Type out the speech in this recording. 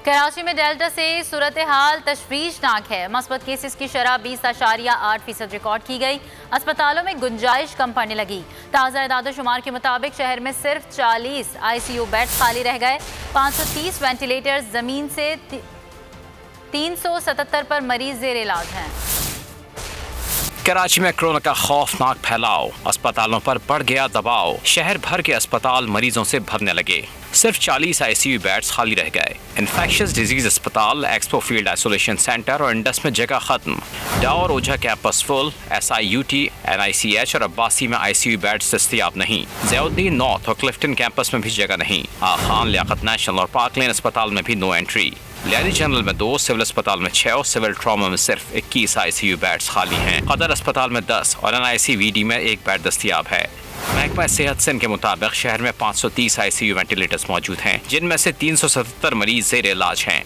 कराची में डेल्टा से सूरत हाल तशवीशनाक है। मस्बत केसेस की शरह 20.8% रिकॉर्ड की गई। अस्पतालों में गुंजाइश कम पड़ने लगी। ताज़ा इदाद-ओ-शुमार के मुताबिक शहर में सिर्फ 40 ICU बेड्स खाली रह गए। 530 वेंटिलेटर्स जमीन से 377 पर मरीज जेर इलाज हैं। कराची में कोरोना का खौफनाक फैलाव, अस्पतालों पर बढ़ गया दबाव। शहर भर के अस्पताल मरीजों से भरने लगे। सिर्फ 40 ICU बेड्स खाली रह गए। इन्फेक्शियस डिजीज अस्पताल, एक्सपो फील्ड आइसोलेशन सेंटर और इंडस में जगह खत्म। डावर ओझा कैंपस फुल, SIUT, NICH और अब्बासी में ICU बेड्स दस्तयाब नहीं। ज़ियाउद्दीन नॉर्थ और क्लिफ्टन कैंपस में भी जगह नहीं। खान लियाकत नेशनल और पार्क लेन अस्पताल में भी नो एंट्री। लियारी जनरल में 2, सिविल अस्पताल में 6 और सिविल ट्रॉमा में सिर्फ 21 ICU बेड्स खाली हैं। कदर अस्पताल में 10 और NICVD में 1 बेड दस्तयाब है। महकमा सेहत सिंध के मुताबिक शहर में 530 ICU वेंटिलेटर्स मौजूद हैं, जिनमें से 377 मरीज जेर इलाज हैं।